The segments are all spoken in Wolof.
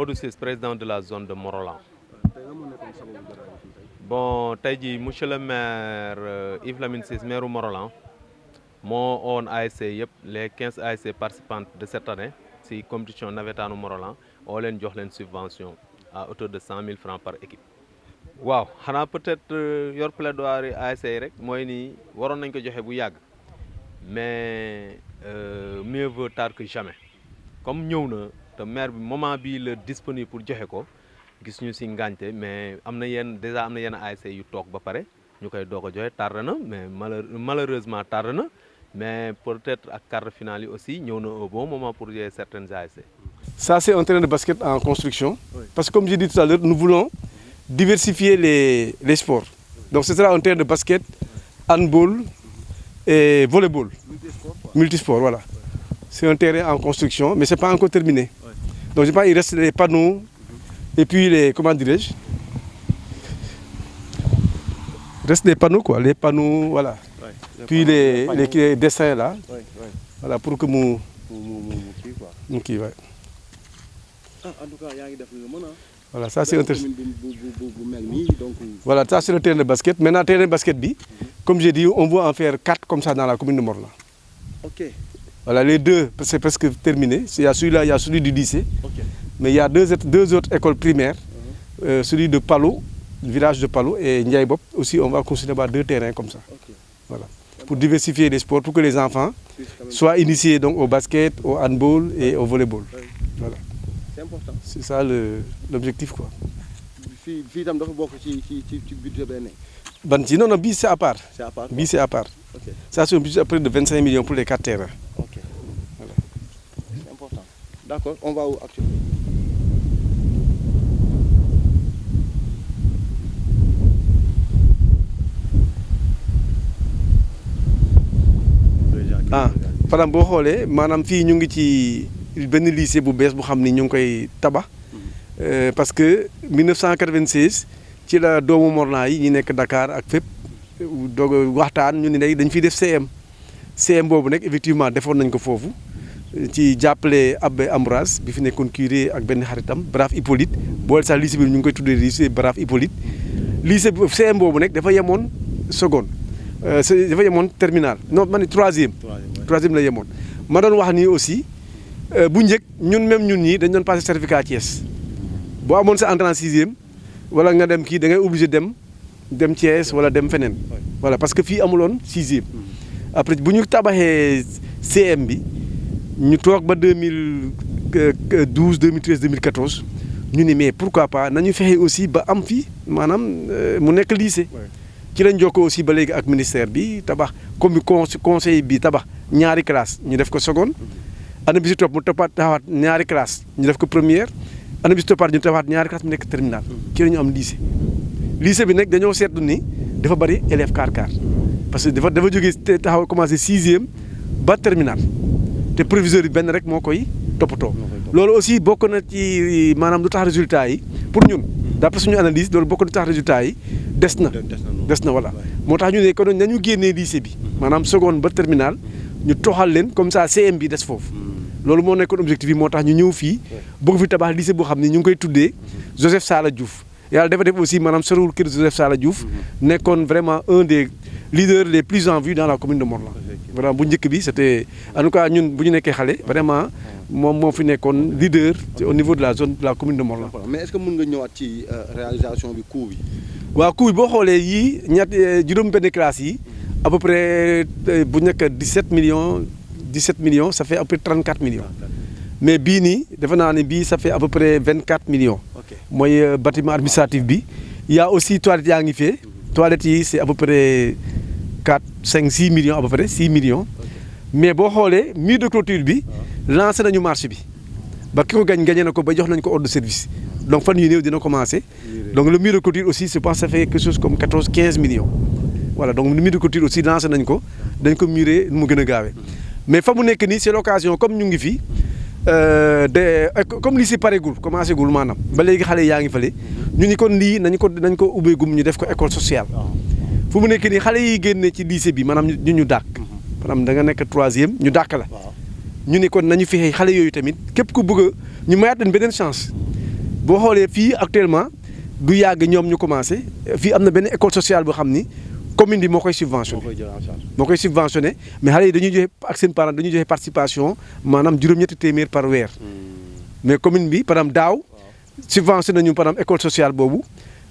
Modou Ciss, président de la zone de Morolan. Bon, tey jii monsieur le maire Yves Lamine Ciss, maire Morolan, moo oon ASC yëpp les 15 ASC participantes de cette année si compétition navétane Morolan oo leen jox leen subvention à hauteur de 100 000 francs par équipe. waaw xanaa peut-être yor plaidoirie ASC yi rek mooy ni waroon nañ ko joxe bu yàgg mais mieux vaut tard que jamais comme ñëw na te maire bi moment bii la disponible pour joxe ko gis ñu si ngànte mais am na yenn déjà am na yenn ASC yu toog ba pare ñu koy doog a joxe tardé na mais malheureusement tardé na mais peut-être ak quart de finale yi aussi ñëw na au bon moment pour jouer certaines ASC. Ça c'est un terrain de basket en construction. Oui. Parce que comme j'ai dit tout à l'heure, nous voulons diversifier les sports. Donc ce sera un terrain de basket, handball et volleyball. Multisport, voilà. C'est un terrain en construction, mais ce n'est pas encore terminé. Donc je pense qu'il reste les panneaux et puis les, comment dirais-je, il reste des panneaux quoi, les panneaux, voilà. Puis les dessins là, voilà, pour que nous... En tout cas, il y a des voilà, ça c'est un voilà, ça c'est le terrain de basket. Maintenant, le terrain de basket, comme j'ai dit, on va en faire 4 comme ça dans la commune de Morolan. Ok. Voilà, les deux, c'est presque terminé. Il y a celui-là, il y a celui du lycée. Okay. Mais il y a deux autres écoles primaires. Celui de Palo, le village de Palo et Ndiaye-Bop. Aussi, on va construire 2 terrains comme ça. Okay. Voilà. Pour diversifier les sports, pour que les enfants soient initiés donc, au basket, au handball et au volleyball. Voilà. C'est important. C'est ça l'objectif quoi. Non, non, bis c'est à part. C'est à part. Bis c'est à part. Okay. Ça c'est un budget à près de 25 millions pour les 4 terrains. Ok. Voilà. C'est important. D'accord, on va où actuellement? Ah, par boo xoolee maanaam fii ñu ngi ci benn lycée bu bees bu xam ni ñu ngi koy tabax parce que 1996 ci la doomu Morolan yi ñu nekk Dakar ak fépp doog waxtaan ñu ni léegi dañ fiy def CM boobu nag effectivement defoon nañ ko foofu ci jàppale Abbé Ambroise bi fi nekkoon curé ak benn xaritam Brave Hippolyte boole sax lycée bi ñu ngi koy tuddee lycée Brave Hippolyte lycée CM boobu nag dafa yemoon seconde dafa yemoon terminal non ma ne troisième la yemoon ma doon wax nii aussi bu njëkk ñun ñii dañ doon passé certificat Thiès boo amoon sa entrée en sixième wala nga dem kii da ngay obligé dem Thiès wala dem feneen voilà parce que fii amuloon sixième après bu ñu tabaxee CM bi ñu toog ba 2012 2013 2014 ñu ni mais pourquoi pas nañu fexe aussi ba am fii maanaam mu nekk lycée ci lañ jokkoo aussi ba léegi ak ministère bi tabax comme conseil bi tabax ñaari classe ñu def ko seconde année bi si topp mu taxawaat ñaari classe ñu def ko première année bi si toppaat ñu taxawaat ñaari classe mu nekk terminale ci la ñu am lycée bi nag dañoo seetlu ni dafa bari élèves quart parce que dafa jógee taxaw commencé sixième ba terminale te proviseur bi benn rek moo koy toppatoo loolu aussi bokk na ci maanaam lu tax résultat yi pour ñun d'après suñu analyse loolu bokk na tax résultat yi des na voilà moo tax ñu ne ko nañu génnee lycée bi maanaam seconde ba terminale ñu toxal leen comme ça CM bi des foofu loolu moo nekkoon objectif bi moo tax ñu ñëw fii bëgg fi tabax lycée boo xam ne ñu ngi koy tuddee Joseph Sala Diouf yàlla dafa def aussi maanaam sorewul kër Joseph Sala Diouf nekkoon vraiment un des leaders les plus en vue dans la commune de Morolan vraiment bu njëkk bi c'était en tout cas ñun bu ñu nekkee xale vraiment moom moo fi nekkoon leader au niveau de la zone de la commune de Morolan. Mais est-ce que mën nga ñëwaat ci réalisation bi coût bi. waaw coût bi boo xoolee yii juróom benn classe yi à peu près bu nekk 17 millions ça fait à peu près 34 millions mais bii nii defe naa ne bii ça fait à peu près 24 millions. mooy bâtiment administratif bi. Il y a aussi toilettes yaa ngi fee toilettes yi c'est à peu près 4 5 6 millions à peu près 6 millions mais boo xoolee mur de clôture bi lancé nañu marché bi ba ki ko gagné na ko ba jox nañu ko ordre de service donc fan yu néew dina commencer donc le mur de clôture aussi je pense ça fait quelque chose comme 14-15 millions voilà donc le mur de clôture aussi lancé nañ ko dañ ko murer nu mu gën a gaawee mais fa mu nekk nii c'est l'occasion comme ñu ngi fi comme lii si pareegul commencé gul maanaam ba léegi xale yaa ngi fële ñu ni kon lii nañ ko ubbeegum ñu def ko école sociale fu mu nekk nii xale yi génne ci lycée bi maanaam ñu dàq maanaam da nga nekk troisième ñu dàq la ñu ni kon nañu fexe xale yooyu tamit képp ku bëgg ñu mayaat leen beneen chance boo xoolee fii actuellement du yàgg ñoom ñu commencé fii am na benn école sociale boo xam ni commune bi moo koy subventionné. moo koy subventionné mais xale yi dañuy joxe ak seen parents dañuy joxe participation maanaam juróom-ñetti téeméer par weer. mais commune bi par exemple daaw subventionné nañu par exemple école sociale boobu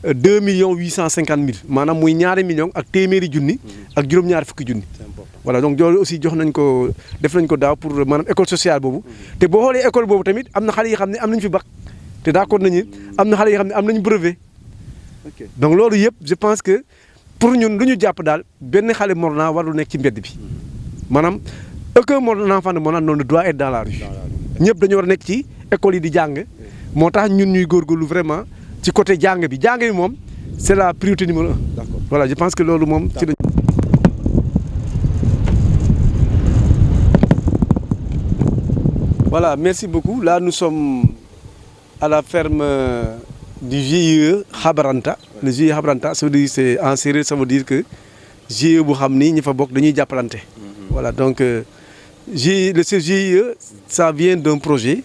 2 850 000 maanaam muy ñaari millions ak téeméeri junni ak juróom-ñaari fukki junni. voilà donc loolu aussi jox nañ ko def nañ ko daaw pour maanaam école sociale boobu te boo xoolee école boobu tamit am na xale yi xam ne am nañ fi bac te d'accord nañu am na xale yi xam ne am nañ brevet. donc loolu yëpp je pense que pour ñun lu ñu jàpp daal benn xale Morlan warul nekk ci mbedd bi maanaam aucun enfant de Morlan ne doit être dans la rue ñëpp dañu war a nekk ci école yi di jàng moo tax ñun ñuy góorgóorlu vraiment ci côté jàng bi moom c'est la priorité numéro 1. D'accord. Voilà, je pense que loolu moom ci la. Voilà, merci beaucoup. Là, nous sommes à la ferme du GIE Habranta. Le GIE Habranta, ça veut dire, c'est en séeréer, ça veut dire que GIE bu xam ni ñi fa bokk dañuy jàppalante. Voilà, donc ce GIE, ça vient d'un projet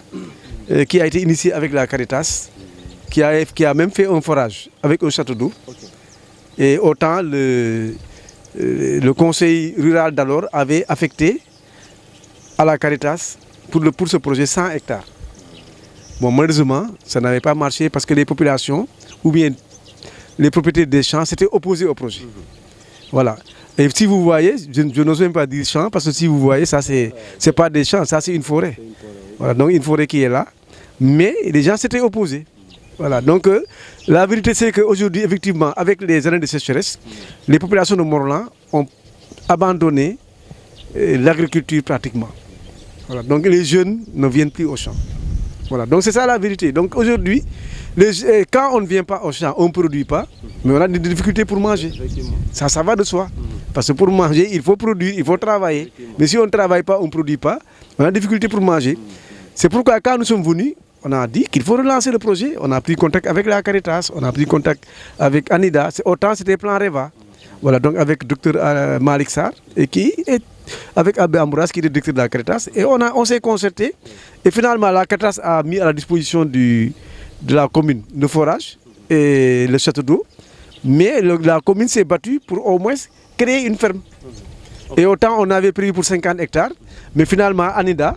qui a été initié avec la Caritas, qui a même fait un forage avec un château d'eau. Et autant le conseil rural d'alors avait affecté à la Caritas pour ce projet 100 hectares. Bon, malheureusement, ça n'avait pas marché parce que les populations ou bien les propriétaires des champs s'étaient opposés au projet. Voilà. Et si vous voyez, je n'ose même pas dire champs parce que si vous voyez, ça c'est pas des champs, ça c'est une forêt. Voilà, donc une forêt qui est là, mais les gens s'étaient opposés. Voilà, donc la vérité c'est qu'aujourd'hui, effectivement, avec les années de sécheresse, les populations de Morlan ont abandonné l'agriculture pratiquement. Voilà, donc les jeunes ne viennent plus au champ. Voilà, donc c'est ça la vérité. Donc aujourd'hui, quand on ne vient pas au champ, on ne produit pas, mais on a des difficultés pour manger. Ça va de soi. Parce que pour manger, il faut produire, il faut travailler. Mais si on ne travaille pas, on ne produit pas, on a des difficultés pour manger. C'est pourquoi quand nous sommes venus, on a dit qu'il faut relancer le projet. On a pris contact avec la Caritas, on a pris contact avec Anida. Autant c'était plan REVA. Voilà, donc avec Dr Malik Sarr, avec Abbé Ambouras qui est le directeur de la Caritas. Et on s'est concerté. Et finalement, la Caritas a mis à la disposition de la commune le forage et le château d'eau. Mais la commune s'est battue pour au moins créer une ferme. Et autant on avait prévu pour 50 hectares, mais finalement Anida,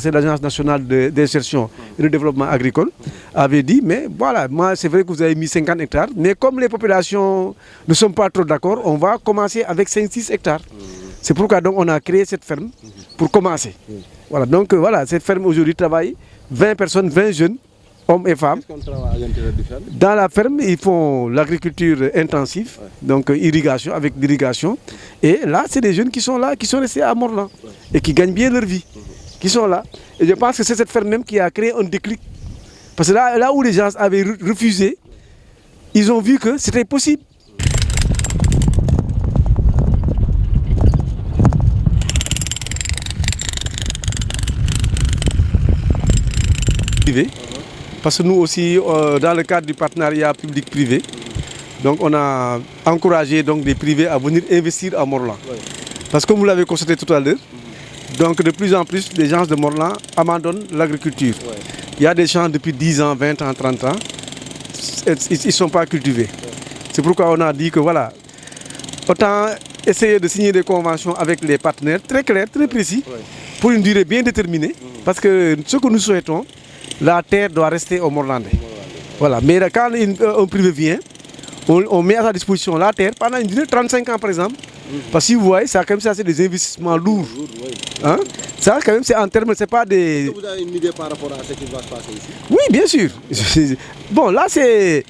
c'est l'Agence nationale d'insertion et de développement agricole, avait dit, mais voilà, moi c'est vrai que vous avez mis 50 hectares, mais comme les populations ne sont pas trop d'accord, on va commencer avec 5-6 hectares. C'est pourquoi donc on a créé cette ferme pour commencer. Voilà, donc voilà, cette ferme aujourd'hui travaille 20 personnes, 20 jeunes, hommes et femmes. Qu'est-ce qu'on travaille à l'intérieur du ferme? Dans la ferme, ils font l'agriculture intensive, donc irrigation, avec l'irrigation. Et là, c'est des jeunes qui sont là, qui sont restés à Morlan et qui gagnent bien leur vie, qui sont là. Et je pense que c'est cette ferme même qui a créé un déclic. Parce que là où les gens avaient refusé, ils ont vu que c'était possible. Parce que nous aussi, dans le cadre du partenariat public-privé, donc on a encouragé donc des privés à venir investir à Morlan. Parce que comme vous l'avez constaté tout à l'heure, donc de plus en plus, les gens de Morlan abandonnent l'agriculture. Il y a des champs depuis 10 ans, 20 ans, 30 ans, ils ne sont pas cultivés. C'est pourquoi on a dit que voilà, autant essayer de signer des conventions avec les partenaires très clairs, très précis, pour une durée bien déterminée. Parce que ce que nous souhaitons, la terre doit rester au Morlandais. Voilà. Mais quand un privé vient, on met à sa disposition la terre pendant une durée de 35 ans par exemple. Parce que si vous voyez, ça, quand même, ça c'est des investissements lourds. Hein? Ça quand même c'est en termes, c'est pas des... Est-ce que vous avez une idée par rapport à ce qui va se passer ici? Oui, bien sûr. Bon, là c'est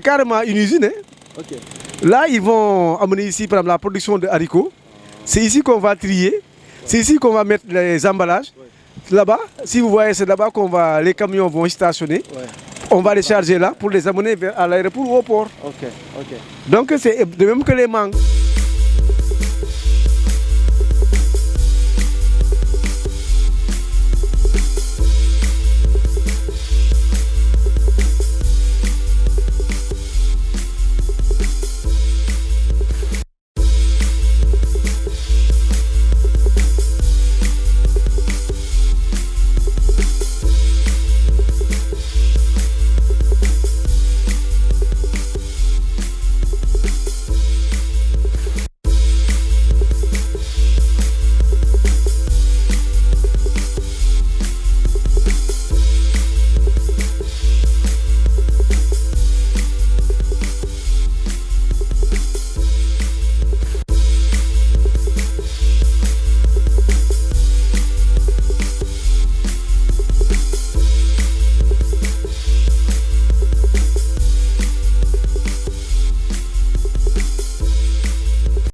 carrément une usine. Hein? Okay. Là ils vont amener ici par exemple la production de haricots. C'est ici qu'on va trier. C'est ici qu'on va mettre les emballages. Là-bas, si vous voyez, c'est là-bas les camions vont stationner. On va les charger là pour les amener à l'aéroport ou au port. Ok. Donc c'est de même que les mangues.